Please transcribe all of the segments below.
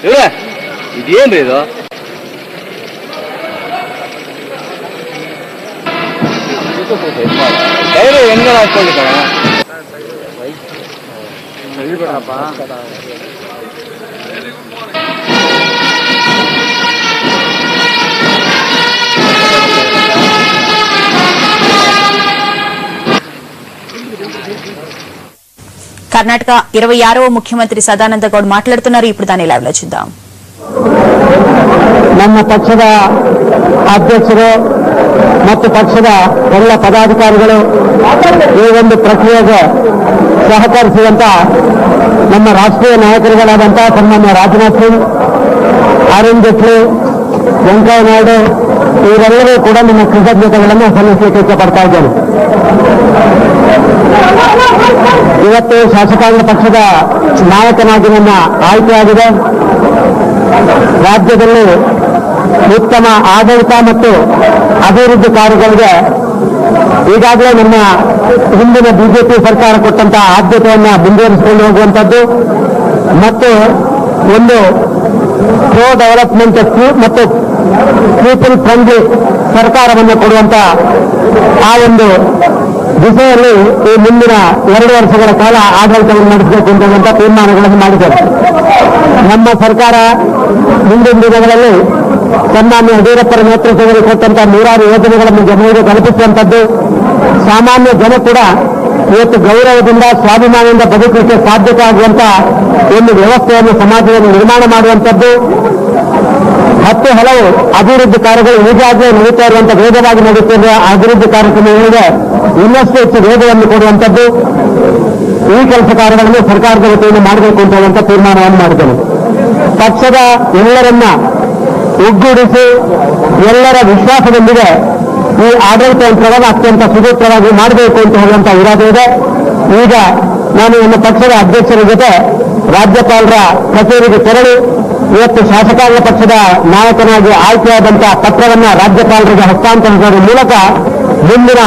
ಇದೇನ್ರಿ ಇದು? ಡೈರಿ ಹೆಂಗನ ಹಾಕೊಂಡಿದ್ದಾರ కర్ణాటక 26వ ముఖ్యమంత్రి సదానంద గౌడ్ మాట్లాడుతున్నారు. ఇప్పుడు దాన్ని లైవ్ లో చూద్దాం. ನಮ್ಮ ಪಕ್ಷದ ಅಧ್ಯಕ್ಷರು ಮತ್ತು ಪಕ್ಷದ ಎಲ್ಲ ಪದಾಧಿಕಾರಿಗಳು ಈ ಒಂದು ಪ್ರಕ್ರಿಯೆಗೆ ಸಹಕರಿಸುವಂತ ನಮ್ಮ ರಾಷ್ಟ್ರೀಯ ನಾಯಕರುಗಳಾದಂತಹ ಸನ್ಮಾನ್ಯ ರಾಜನಾಥ್ ಸಿಂಗ್, ಅರುಣ್ ಜೇಟ್ಲಿ, ವೆಂಕಯ್ಯ ನಾಯ್ಡು ಇವರೆಲ್ಲರೂ ಕೂಡ ನಿಮ್ಮ ಕೃತಜ್ಞತೆಗಳನ್ನು ಸಲ್ಲಿಸಲಿಕ್ಕೆ ಇಷ್ಟಪಡ್ತಾ ಇದ್ದೇನೆ. ಇವತ್ತು ಶಾಸಕಾಂಗ ಪಕ್ಷದ ನಾಯಕನಾಗಿ ನನ್ನ ಆಯ್ಕೆಯಾಗಿದೆ. ರಾಜ್ಯದಲ್ಲಿ ಉತ್ತಮ ಆಡಳಿತ ಮತ್ತು ಅಭಿವೃದ್ಧಿ ಕಾರ್ಯಗಳಿಗೆ ಈಗಾಗಲೇ ನಮ್ಮ ಹಿಂದಿನ ಬಿಜೆಪಿ ಸರ್ಕಾರ ಕೊಟ್ಟಂತಹ ಆದ್ಯತೆಯನ್ನು ಮುಂದುವರಿಸಿಕೊಂಡು ಹೋಗುವಂಥದ್ದು ಮತ್ತು ಒಂದು ಪ್ರೋ ಡೆವಲಪ್ಮೆಂಟ್ ಮತ್ತು ಪೀಪಲ್ ಫ್ರೆಂಡ್ಲಿ ಸರ್ಕಾರವನ್ನು ಕೊಡುವಂತ ಆ ಒಂದು ದಿಸೆಯಲ್ಲಿ ಈ ಮುಂದಿನ 2 ವರ್ಷಗಳ ಕಾಲ ಆಡಳಿತವನ್ನು ನಡೆಸಬೇಕು ಅಂತಕ್ಕಂಥ ತೀರ್ಮಾನಗಳನ್ನು ಮಾಡಿದ್ದಾರೆ. ನಮ್ಮ ಸರ್ಕಾರ ಮುಂದಿನ ದಿನಗಳಲ್ಲಿ ಸನ್ಮಾನ್ಯ ಯಡಿಯೂರಪ್ಪರ ನೇತೃತ್ವದಲ್ಲಿ ಕೊಟ್ಟಂತಹ 100 ಯೋಜನೆಗಳನ್ನು ಜನರಿಗೆ ತಲುಪಿಸುವಂಥದ್ದು, ಸಾಮಾನ್ಯ ಜನ ಕೂಡ ಇವತ್ತು ಗೌರವದಿಂದ ಸ್ವಾಭಿಮಾನದಿಂದ ಬದುಕಲಿಕ್ಕೆ ಸಾಧ್ಯತೆ ಆಗುವಂತ ಒಂದು ವ್ಯವಸ್ಥೆಯನ್ನು ಸಮಾಜದಲ್ಲಿ ನಿರ್ಮಾಣ ಮಾಡುವಂಥದ್ದು, ಹಲವು ಅಭಿವೃದ್ಧಿ ಕಾರ್ಯಗಳು ಈಗಾಗಲೇ ನಡೀತಾ ಇರುವಂತಹ ವೇಗವಾಗಿ ನಡೀತಿರುವ ಅಭಿವೃದ್ಧಿ ಕಾರ್ಯಕ್ರಮಗಳಿಗೆ ಇನ್ನಷ್ಟು ಹೆಚ್ಚು ವೇಗವನ್ನು ಕೊಡುವಂಥದ್ದು, ಈ ಕೆಲಸ ಕಾರ್ಯಗಳನ್ನು ಸರ್ಕಾರದ ವತಿಯಿಂದ ಮಾಡಬೇಕು ಅಂತ ಹೇಳುವಂತ ತೀರ್ಮಾನವನ್ನು ಮಾಡಿದ್ದೇನೆ. ಪಕ್ಷದ ಎಲ್ಲರನ್ನ ಒಗ್ಗೂಡಿಸಿ ಎಲ್ಲರ ವಿಶ್ವಾಸದೊಂದಿಗೆ ಈ ಆಡಳಿತ ಯಂತ್ರವನ್ನು ಅತ್ಯಂತ ಸುಸೂತ್ರವಾಗಿ ಮಾಡಬೇಕು ಅಂತ ಹೇಳುವಂತ ಇರಾದೆ ಇದೆ. ಈಗ ನಾನು ನನ್ನ ಪಕ್ಷದ ಅಧ್ಯಕ್ಷರ ಜೊತೆ ರಾಜ್ಯಪಾಲರ ಕಚೇರಿಗೆ ತೆರಳಿ ಇವತ್ತು ಶಾಸಕಾಂಗ ಪಕ್ಷದ ನಾಯಕನಾಗಿ ಆಯ್ಕೆಯಾದಂತಹ ಪತ್ರವನ್ನು ರಾಜ್ಯಪಾಲರಿಗೆ ಹಸ್ತಾಂತರಿಸುವ ಮೂಲಕ ಮುಂದಿನ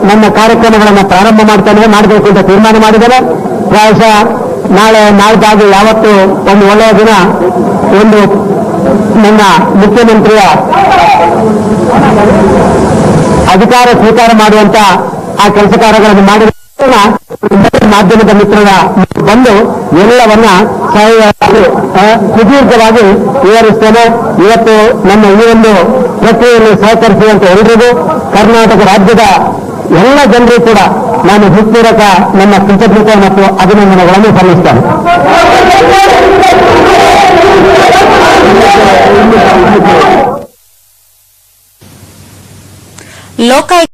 ನನ್ನ ಕಾರ್ಯಕ್ರಮಗಳನ್ನು ಪ್ರಾರಂಭ ಮಾಡಬೇಕು ಅಂತ ತೀರ್ಮಾನ ಮಾಡಿದ್ದೇನೆ. ಪ್ರಾಯಶಃ ನಾಳೆದಾಗಿ ಯಾವತ್ತು ಒಂದು ಒಳ್ಳೆಯ ದಿನ, ಒಂದು ನನ್ನ ಮುಖ್ಯಮಂತ್ರಿಯ ಅಧಿಕಾರ ಸ್ವೀಕಾರ ಮಾಡುವಂತ ಆ ಕೆಲಸ ಕಾರ್ಯಗಳನ್ನು ಮಾಡಿದ ಮಾಧ್ಯಮದ ಮಿತ್ರರ ಬಂದು ಎಲ್ಲವನ್ನ ಸುದೀರ್ಘವಾಗಿ ವಿವರಿಸ್ತೇನೆ. ಇವತ್ತು ನಮ್ಮ ಈ ಒಂದು ಪ್ರಕ್ರಿಯೆಯಲ್ಲಿ ಸಹಕರಿಸುವಂತ ಎಲ್ಲರಿಗೂ ಕರ್ನಾಟಕ ರಾಜ್ಯದ ಎಲ್ಲ ಜನರು ಕೂಡ ನಾನು ಹೃತ್ಪೂರ್ವಕ ನನ್ನ ಕೃತಜ್ಞತೆ ಮತ್ತು ಅಭಿನಂದನೆಗಳನ್ನು ಸಲ್ಲಿಸ್ತೇನೆ. లోకాయుక్త